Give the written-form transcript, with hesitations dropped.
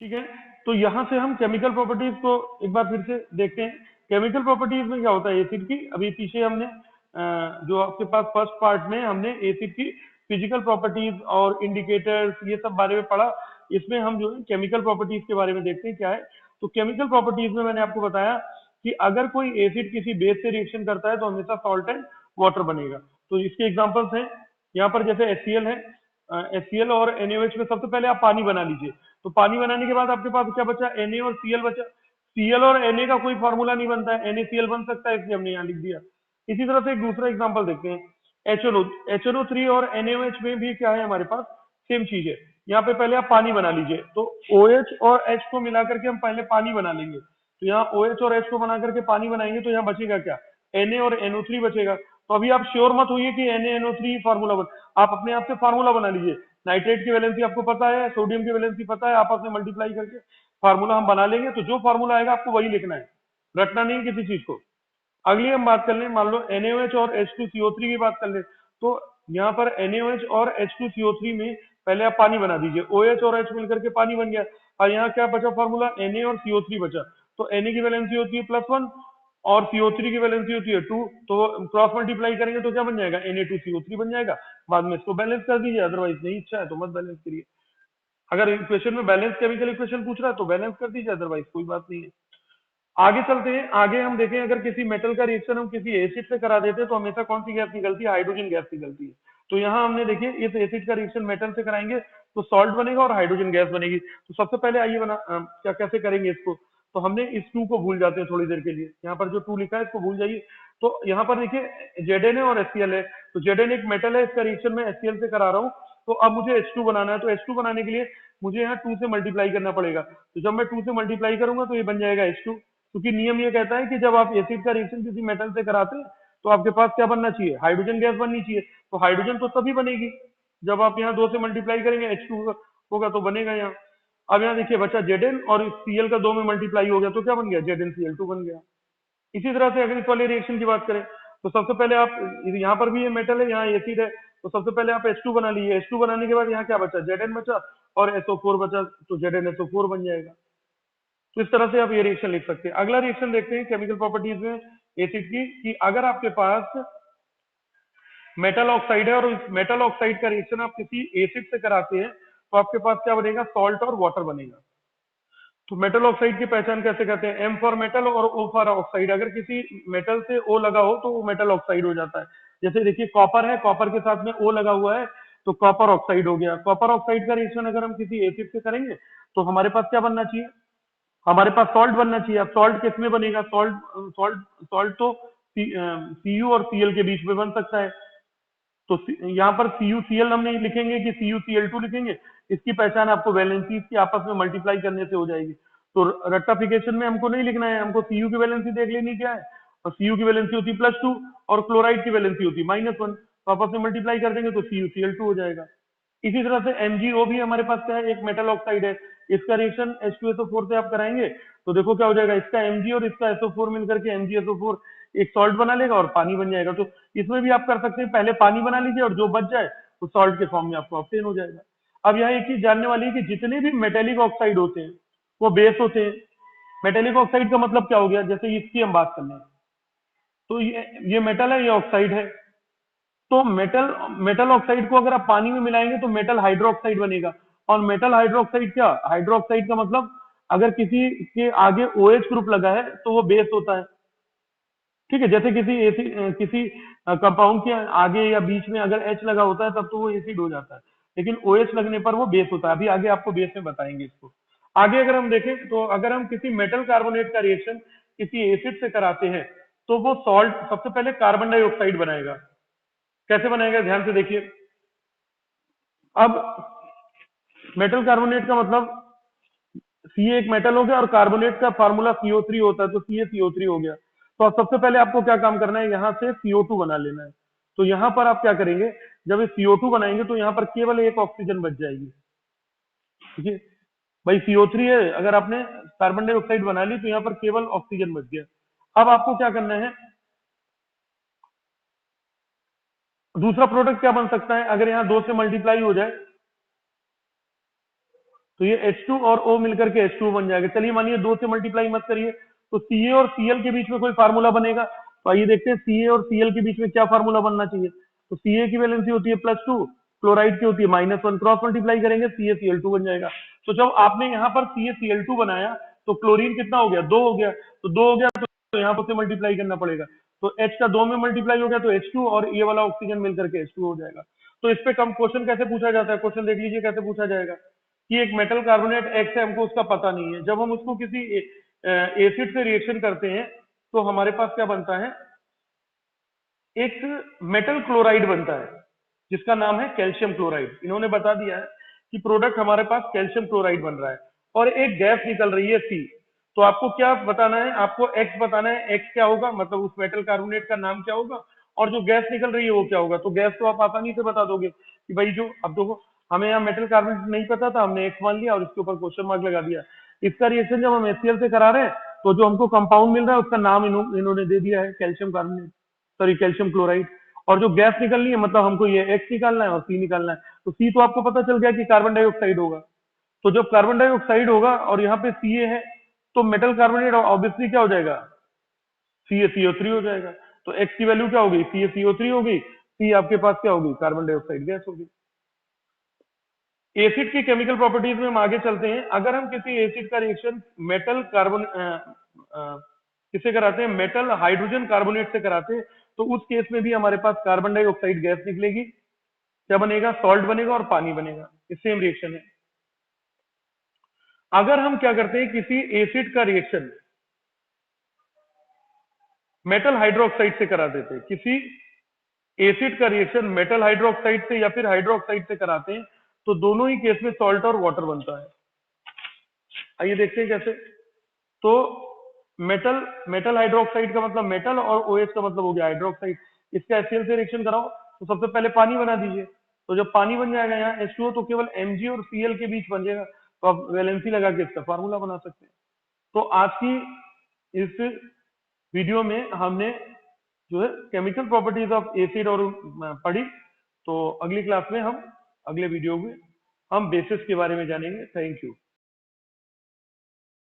ठीक है। तो यहाँ से हम केमिकल प्रॉपर्टीज को एक बार फिर से देखते हैं। केमिकल प्रॉपर्टीज में क्या होता है एसिड की, अभी पीछे हमने जो आपके पास फर्स्ट पार्ट में हमने एसिड की फिजिकल प्रॉपर्टीज और इंडिकेटर्स ये सब बारे में पढ़ा। इसमें हम जो है केमिकल प्रॉपर्टीज के बारे में देखते हैं क्या है। तो केमिकल प्रॉपर्टीज में मैंने आपको बताया कि अगर कोई एसिड किसी बेस से रिएक्शन करता है तो हमेशा सॉल्ट एंड वाटर बनेगा। तो इसके एग्जांपल्स हैं यहाँ पर, जैसे HCl है, HCl और NaOH में सबसे पहले आप पानी बना लीजिए। तो पानी बनाने के बाद आपके पास क्या बचा, Na और Cl बचा। Cl और Na का कोई फॉर्मूला नहीं बनता है, NaCl बन सकता है, इसलिए हमने यहाँ लिख दिया। इसी तरह से एक दूसरा एग्जांपल देखते हैं, HNO3 और NaOH में भी क्या है हमारे पास, सेम चीज है। यहाँ पे पहले आप पानी बना लीजिए, तो OH और H को मिलाकर के हम पहले पानी बना लेंगे। तो यहाँ OH और H को बना करके पानी बनाएंगे तो यहाँ बचेगा क्या, Na और NO3 बचेगा। तो अभी आप श्योर मत होइए कि NaNO3 फार्मूला आप अपने आप से फार्मूला बना लीजिए। नाइट्रेट की वैलेंसी आपको पता है, सोडियम की वैलेंसी पता है, आपस में मल्टीप्लाई करके फार्मूला हम बना लेंगे। तो जो फार्मूला आएगा आपको वही लिखना है, रटना नहीं किसी चीज को। अगली हम बात कर लें, मान लो NaOH और H2CO3 की बात कर ले। तो यहाँ पर NaOH और H2CO3 में पहले आप पानी बना दीजिए, OH और H मिलकर के पानी बन गया। और यहाँ क्या बचा फॉर्मूला, Na और CO3 बचा। तो Na की वैलेंसी होती है +1 और CO3 की वैलेंसी होती है 2। तो क्रॉस मल्टीप्लाई करेंगे तो क्या बन जाएगा, Na2CO3 बन जाएगा। बाद में इसको बैलेंस कर दीजिए, अदरवाइज नहीं इच्छा है तो मत बैलेंस करिए। अगर इक्वेशन में बैलेंस केमिकल इक्वेशन पूछ रहा है तो बैलेंस कर दीजिए, अदरवाइज कोई बात नहीं है। आगे चलते हैं, आगे हम देखें अगर किसी मेटल का रिएक्शन हम किसी एसिड से करा देते हैं तो हमेशा कौन सी गैस निकलती है, हाइड्रोजन गैस निकलती है। तो यहाँ हमने देखिए इस एसिड का रिएक्शन मेटल से कराएंगे तो सॉल्ट बनेगा और हाइड्रोजन गैस बनेगी। तो सबसे पहले आइए क्या कैसे करेंगे इसको। तो हमने इस 2 को भूल जाते हैं थोड़ी देर के लिए, यहाँ पर जो 2 लिखा है इसको भूल जाइए। तो यहाँ पर देखिए Zn है और HCl है। तो Zn एक मेटल है, इसका रिएक्शन मैं HCl से करा रहा हूँ। तो अब मुझे H2 बनाना है, तो H2 बनाने के लिए मुझे यहाँ 2 से मल्टीप्लाई करना पड़ेगा। तो जब मैं 2 से मल्टीप्लाई करूंगा तो ये बन जाएगा H2। क्योंकि नियम ये कहता है कि जब आप एसिड का रिएक्शन किसी मेटल से कराते हैं तो आपके पास क्या बनना चाहिए, हाइड्रोजन गैस बननी चाहिए। तो हाइड्रोजन तो तभी बनेगी जब आप यहाँ 2 से मल्टीप्लाई करेंगे, H2 होगा तो बनेगा यहाँ। अब यहाँ देखिए बचा Zn और Cl का 2 में मल्टीप्लाई हो गया तो क्या बन गया, ZnCl2 बन गया। इसी तरह से अगर इस वाले रिएक्शन की बात करें तो सबसे पहले आप, यहाँ पर भी ये मेटल है, यहाँ एसिड है। तो सबसे पहले आप H2 बना लीजिए। H2 बनाने के बाद यहाँ क्या बचा, Zn बचा और SO4 बचा, तो ZnSO4 बन जाएगा। तो इस तरह से आप ये रिएक्शन लिख सकते हैं। अगला रिएक्शन देखते हैं केमिकल प्रॉपर्टीज में एसिड की, कि अगर आपके पास मेटल ऑक्साइड है और उस मेटल ऑक्साइड का रिएक्शन आप किसी एसिड से कराते हैं तो आपके पास क्या बनेगा, सॉल्ट और वाटर बनेगा। तो मेटल ऑक्साइड की पहचान कैसे करते हैं, M फॉर मेटल और O फॉर ऑक्साइड। अगर किसी मेटल से O लगा हो तो वो मेटल ऑक्साइड हो जाता है। जैसे देखिए कॉपर है, कॉपर के साथ में O लगा हुआ है तो कॉपर ऑक्साइड हो गया। कॉपर ऑक्साइड का रिएक्शन अगर हम किसी एसिड से करेंगे तो हमारे पास क्या बनना चाहिए, हमारे पास सॉल्ट बनना चाहिए। अब सॉल्ट किस में बनेगा, सॉल्ट सॉल्ट सॉल्ट तो Cu और Cl के बीच में बन सकता है। तो यहाँ पर CuCl हम नहीं लिखेंगे कि CuCl2 लिखेंगे। इसकी पहचान आपको वैलेंसी की आपस में मल्टीप्लाई करने से हो जाएगी। तो रट्टाफिकेशन में हमको नहीं लिखना है, हमको Cu की वैलेंसी देख लेनी क्या है, और Cu की वैलेंसी होती है +2 और क्लोराइड की वैलेंसी होती है -1। तो आपस में मल्टीप्लाई कर देंगे तो CuCl2 हो जाएगा। इसी तरह से MgO भी हमारे पास क्या है, एक मेटल ऑक्साइड है। इसका रिएक्शन H2SO4 से आप कराएंगे तो देखो क्या हो जाएगा, इसका Mg और इसका SO4 मिलकर के MgSO4 एक सॉल्ट बना लेगा और पानी बन जाएगा। तो इसमें भी आप कर सकते हैं, पहले पानी बना लीजिए और जो बच जाए वो सॉल्ट के फॉर्म में आपको ऑब्टेन हो जाएगा। अब यहाँ एक चीज जानने वाली है कि जितने भी मेटेलिक ऑक्साइड होते हैं वो बेस होते हैं। मेटेलिक ऑक्साइड का मतलब क्या हो गया, जैसे इसकी हम बात कर लें तो ये मेटल है, ये ऑक्साइड है। तो मेटल मेटल ऑक्साइड को अगर आप पानी में मिलाएंगे तो मेटल हाइड्रोक्साइड बनेगा। और मेटल हाइड्रोक्साइड क्या, हाइड्रोक्साइड का मतलब अगर किसी के आगे OH ग्रुप लगा है तो वो बेस होता है। ठीक है, जैसे किसी कंपाउंड के आगे या बीच में अगर H लगा होता है तब तो वो एसिड हो जाता है, लेकिन OH लगने पर वो बेस होता है। अभी आगे आपको बेस में बताएंगे इसको। आगे अगर हम देखें तो अगर हम किसी मेटल कार्बोनेट का रिएक्शन किसी एसिड से कराते हैं तो वो सॉल्ट सबसे पहले कार्बन डाइऑक्साइड बनाएगा। कैसे बनाएगा, ध्यान से देखिए। अब मेटल कार्बोनेट का मतलब सी एक मेटल हो गया और कार्बोनेट का फार्मूला CO3 होता है, तो CaCO3 हो गया। तो अब सबसे पहले आपको क्या काम करना है, यहाँ से CO2 बना लेना है। तो यहाँ पर आप क्या करेंगे, जब ये CO2 बनाएंगे तो यहाँ पर केवल एक ऑक्सीजन बच जाएगी। ठीक है भाई, CO3 है, अगर आपने कार्बन डाइऑक्साइड बना ली तो यहाँ पर केवल ऑक्सीजन बच गया। अब आपको क्या करना है, दूसरा प्रोडक्ट क्या बन सकता है, अगर यहाँ 2 से मल्टीप्लाई हो जाए तो ये H2 और O मिलकर के H2 बन जाएगा। चलिए मानिए 2 से मल्टीप्लाई मत करिए, तो Ca और Cl के बीच में कोई फार्मूला बनेगा। तो आइए देखते हैं Ca और Cl के बीच में क्या फार्मूला बनना चाहिए। तो Ca की वैलेंसी होती है +2, क्लोराइड की होती है -1, क्रॉस मल्टीप्लाई करेंगे CaCl2 बन जाएगा। तो जब आपने यहाँ पर CaCl2 बनाया तो क्लोरीन कितना हो गया, 2 हो गया। तो 2 हो गया तो यहाँ पर से मल्टीप्लाई करना पड़ेगा। तो H का 2 में मल्टीप्लाई हो गया तो H2 और ये वाला ऑक्सीजन मिलकर के H2 हो जाएगा। तो इस पे कम क्वेश्चन कैसे पूछा जाता है, क्वेश्चन देख लीजिए कैसे पूछा जाएगा कि एक मेटल कार्बोनेट X है, हमको उसका पता नहीं है। जब हम उसको किसी एसिड से रिएक्शन करते हैं तो हमारे पास क्या बनता है, एक मेटल क्लोराइड बनता है जिसका नाम है कैल्शियम क्लोराइड। इन्होंने बता दिया है कि प्रोडक्ट हमारे पास कैल्शियम क्लोराइड बन रहा है और एक गैस निकल रही है C। तो आपको क्या बताना है, आपको X बताना है। X क्या होगा, मतलब उस मेटल कार्बोनेट का नाम क्या होगा, और जो गैस निकल रही है वो क्या होगा। तो गैस तो आप आसानी से बता दोगे कि भाई जो, अब देखो हमें यहाँ मेटल कार्बोनेट नहीं पता था, हमने X मान लिया और इसके ऊपर क्वेश्चन मार्क लगा दिया। इसका रिएक्शन जब हम HCl से करा रहे हैं तो जो हमको कंपाउंड मिल रहा है उसका नाम इन्होंने दे दिया है calcium carbonate, sorry calcium chloride. और जो गैस निकलनी है मतलब हमको ये X निकालना है और C निकालना है। तो C तो आपको पता चल गया कि कार्बन डाइऑक्साइड होगा। तो जब कार्बन डाइऑक्साइड होगा और यहाँ पे Ca है तो मेटल कार्बोनेट ऑब्वियसली क्या हो जाएगा, CaCO3 हो जाएगा। तो X की वैल्यू क्या होगी, CaCO3 हो गई, C आपके पास क्या होगी, कार्बन डाइऑक्साइड गैस होगी। एसिड की केमिकल प्रॉपर्टीज में हम आगे चलते हैं। अगर हम किसी एसिड का रिएक्शन मेटल कार्बन किसे कराते हैं, मेटल हाइड्रोजन कार्बोनेट से कराते हैं, तो उस केस में भी हमारे पास कार्बन डाइऑक्साइड गैस निकलेगी। क्या बनेगा, सॉल्ट बनेगा और पानी बनेगा। सेम रिएक्शन है। अगर हम क्या करते हैं, किसी एसिड का रिएक्शन मेटल हाइड्रोक्साइड से करा देते हैं, किसी एसिड का रिएक्शन मेटल हाइड्रोक्साइड से या फिर हाइड्रोक्साइड से कराते हैं, तो दोनों ही केस में सॉल्ट और वाटर बनता है। आइए देखते हैं कैसे। तो मेटल मेटल हाइड्रोक्साइड का मतलब मेटल और OH का मतलब हो गया हाइड्रोक्साइड। इसका HCl से रिएक्शन कराओ तो सबसे पहले पानी बना दीजिए। तो जब पानी बन जाएगा यहाँ H2O, तो केवल Mg और Cl के बीच बन जाएगा। तो आप वैलेंसी लगा के इसका फार्मूला बना सकते हैं। तो आज की इस वीडियो में हमने जो है केमिकल प्रॉपर्टीज ऑफ एसिड और पढ़ी। तो अगली क्लास में हम अगले वीडियो में हम बेसिस के बारे में जानेंगे। Thank you.